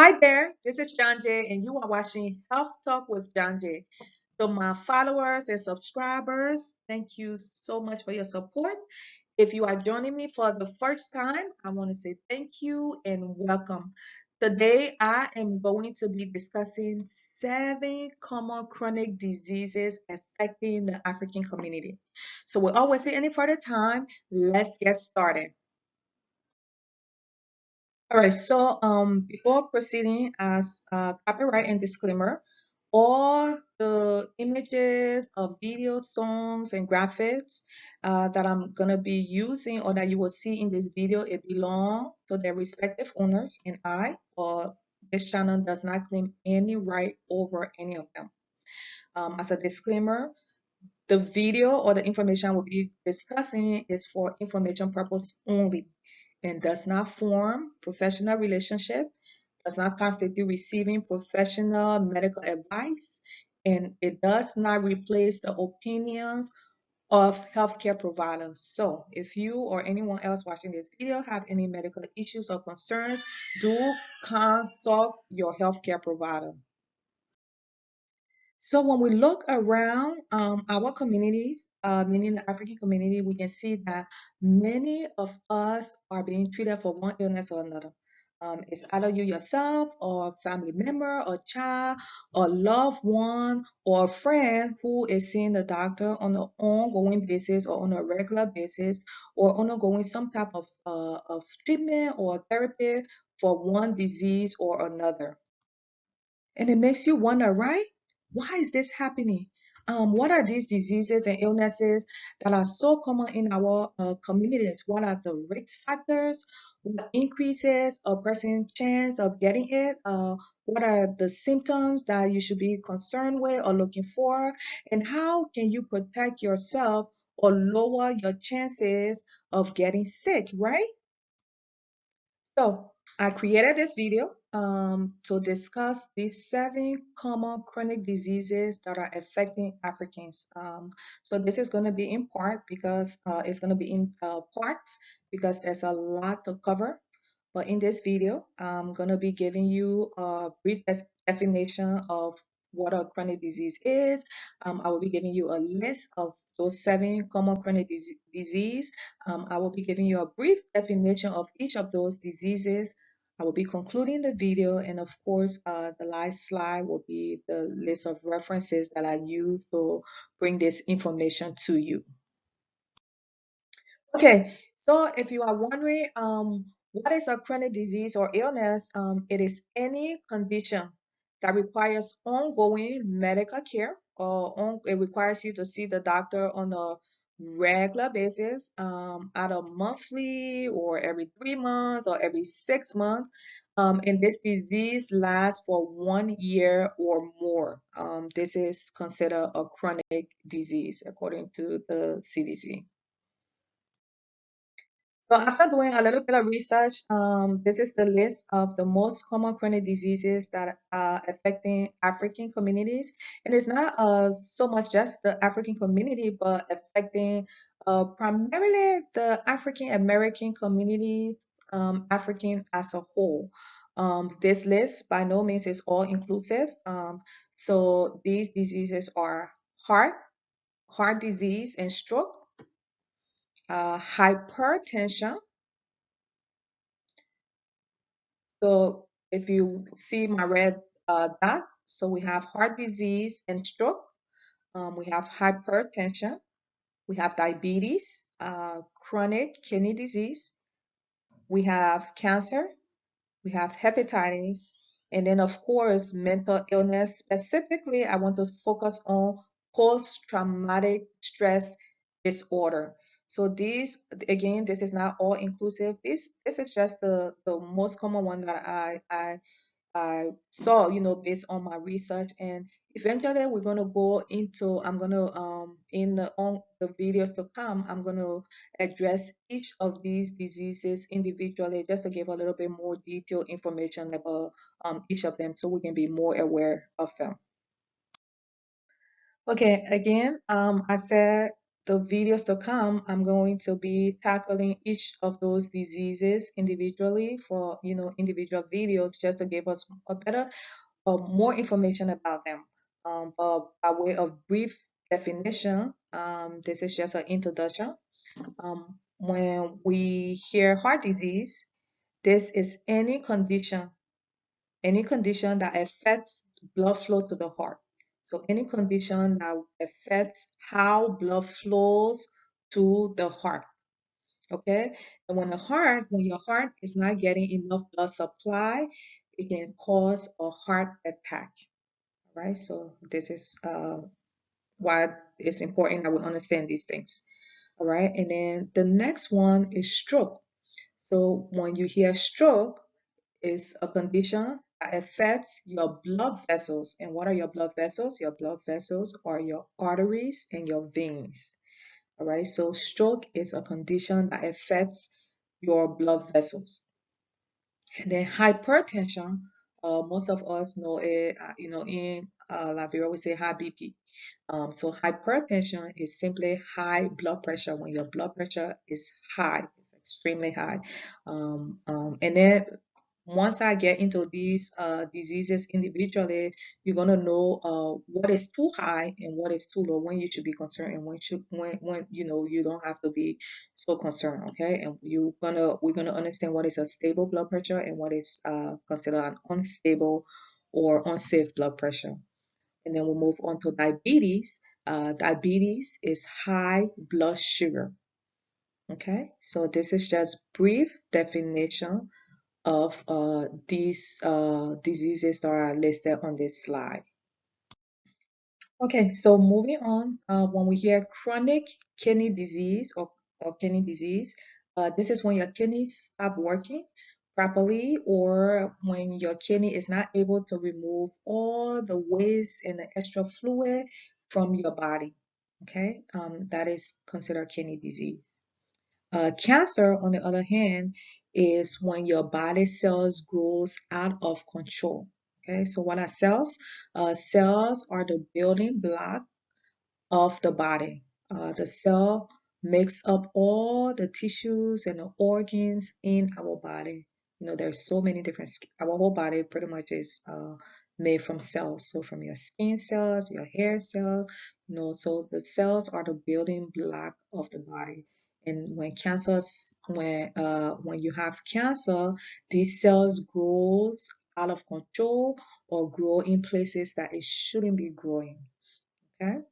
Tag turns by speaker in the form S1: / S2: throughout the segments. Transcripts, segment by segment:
S1: Hi there, this is John Jay, and you are watching Health Talk with John Jay. So, my followers and subscribers, thank you so much for your support. If you are joining me for the first time, I want to say thank you and welcome. Today, I am going to be discussing 7 common chronic diseases affecting the African community. So, without wasting any further time, let's get started. All right, so before proceeding, as copyright and disclaimer, all the images of videos, songs, and graphics that I'm gonna be using or that you will see in this video, it belong to their respective owners, and I or this channel does not claim any right over any of them. As a disclaimer, the video or the information we'll be discussing is for information purpose only and does not form professional relationship, does not constitute receiving professional medical advice, and it does not replace the opinions of healthcare providers. So if you or anyone else watching this video have any medical issues or concerns, do consult your healthcare provider. So when we look around our communities, meaning the African community, we can see that many of us are being treated for one illness or another. It's either you yourself or a family member or child or loved one or a friend who is seeing the doctor on an ongoing basis or on a regular basis or undergoing some type of treatment or therapy for one disease or another. And it makes you wonder, right? Why is this happening? What are these diseases and illnesses that are so common in our communities? What are the risk factors? What increases a person's chance of getting it? What are the symptoms that you should be concerned with or looking for? And how can you protect yourself or lower your chances of getting sick, right? So I created this video to discuss these 7 common chronic diseases that are affecting Africans. So this is going to be in part because it's going to be in parts because there's a lot to cover. But in this video, I'm going to be giving you a brief definition of what a chronic disease is. I will be giving you a list of those 7 common chronic disease. I will be giving you a brief definition of each of those diseases. I will be concluding the video, and of course, the last slide will be the list of references that I use to bring this information to you. Okay, so if you are wondering, what is a chronic disease or illness? It is any condition that requires ongoing medical care or it requires you to see the doctor on a regular basis, either monthly or every 3 months or every 6 months. And this disease lasts for 1 year or more. This is considered a chronic disease according to the CDC. So after doing a little bit of research, this is the list of the most common chronic diseases that are affecting African communities. And it's not so much just the African community, but affecting primarily the African American community, African as a whole. This list by no means is all inclusive. So these diseases are heart disease and stroke, hypertension. So if you see my red dot, so we have heart disease and stroke, we have hypertension, we have diabetes, chronic kidney disease, we have cancer, we have hepatitis, and then of course mental illness. Specifically, I want to focus on post-traumatic stress disorder. So these, again, this is not all inclusive. This is just the most common one that I saw, based on my research. And eventually we're gonna go into, I'm gonna in the on the videos to come, I'm gonna address each of these diseases individually just to give a little bit more detailed information about each of them so we can be more aware of them. Okay, again, I said the videos to come, I'm going to be tackling each of those diseases individually for, individual videos just to give us a better more information about them. But by way of brief definition, this is just an introduction. When we hear heart disease, this is any condition that affects blood flow to the heart. So any condition that affects how blood flows to the heart. Okay, and when your heart is not getting enough blood supply, it can cause a heart attack. Right? So this is why it's important that we understand these things. All right, and then the next one is stroke. So when you hear stroke, is a condition that affects your blood vessels. And what are your blood vessels? Your blood vessels are your arteries and your veins. All right, so stroke is a condition that affects your blood vessels. And then hypertension, most of us know it, in Liberia we say high BP. So hypertension is simply high blood pressure when your blood pressure is high, it's extremely high. And then once I get into these diseases individually, you're gonna know what is too high and what is too low, when you should be concerned and when you don't have to be so concerned. Okay, and we're gonna understand what is a stable blood pressure and what is considered an unstable or unsafe blood pressure. And then we'll move on to diabetes. Diabetes is high blood sugar. Okay, so this is just brief definition of these diseases that are listed on this slide. Okay, so moving on, when we hear chronic kidney disease or kidney disease, this is when your kidneys stop working properly or when your kidney is not able to remove all the waste and the extra fluid from your body. Okay, that is considered kidney disease. Cancer, on the other hand, is when your body cells grows out of control. Okay, so what are cells? Cells are the building block of the body. The cell makes up all the tissues and the organs in our body. There's so many different, our whole body pretty much is made from cells. So from your skin cells, your hair cells, so the cells are the building block of the body. And when you have cancer, these cells grows out of control or grow in places that it shouldn't be growing. Okay.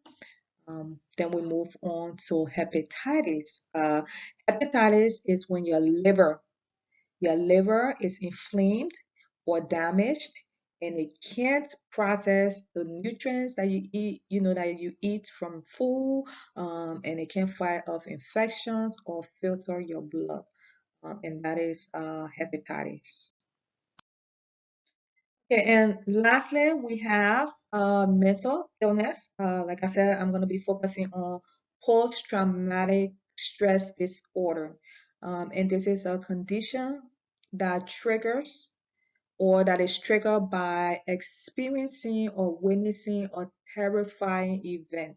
S1: Then we move on to hepatitis. Hepatitis is when your liver is inflamed or damaged and it can't process the nutrients that you eat from food, and it can't fight off infections or filter your blood, and that is hepatitis. Okay, and lastly, we have mental illness. Like I said, I'm going to be focusing on post-traumatic stress disorder. And this is a condition that triggers or that is triggered by experiencing or witnessing a terrifying event.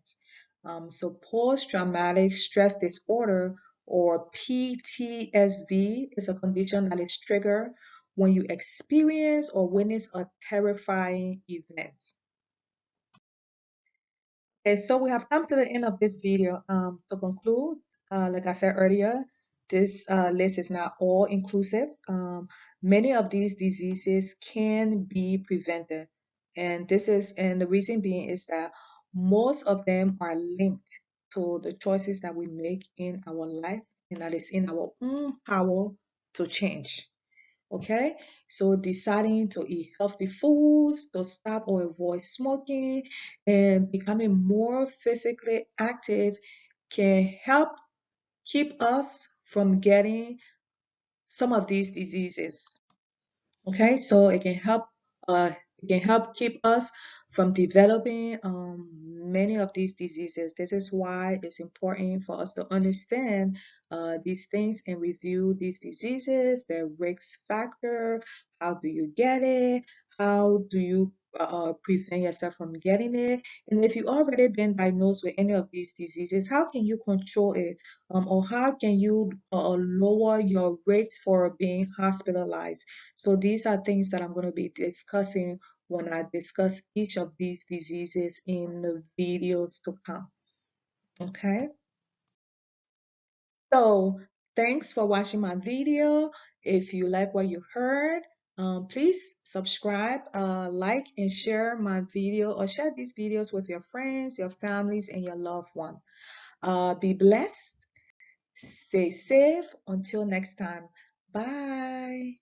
S1: So post-traumatic stress disorder or PTSD is a condition that is triggered when you experience or witness a terrifying event. Okay, so we have come to the end of this video. To conclude, like I said earlier, this list is not all inclusive. Many of these diseases can be prevented, and the reason being is that most of them are linked to the choices that we make in our life, and that is in our own power to change. Okay, so deciding to eat healthy foods, to stop or avoid smoking, and becoming more physically active can help keep us from getting some of these diseases. Okay, so uh, it can help keep us from developing many of these diseases. This is why it's important for us to understand these things and review these diseases, their risk factor, how do you get it, how do you prevent yourself from getting it? And if you already been diagnosed with any of these diseases, how can you control it? Or how can you lower your rates for being hospitalized? So these are things that I'm going to be discussing when I discuss each of these diseases in the videos to come. Okay. So thanks for watching my video. If you like what you heard, please subscribe, like, and share my video, or share these videos with your friends, your families, and your loved one. Be blessed. Stay safe. Until next time. Bye.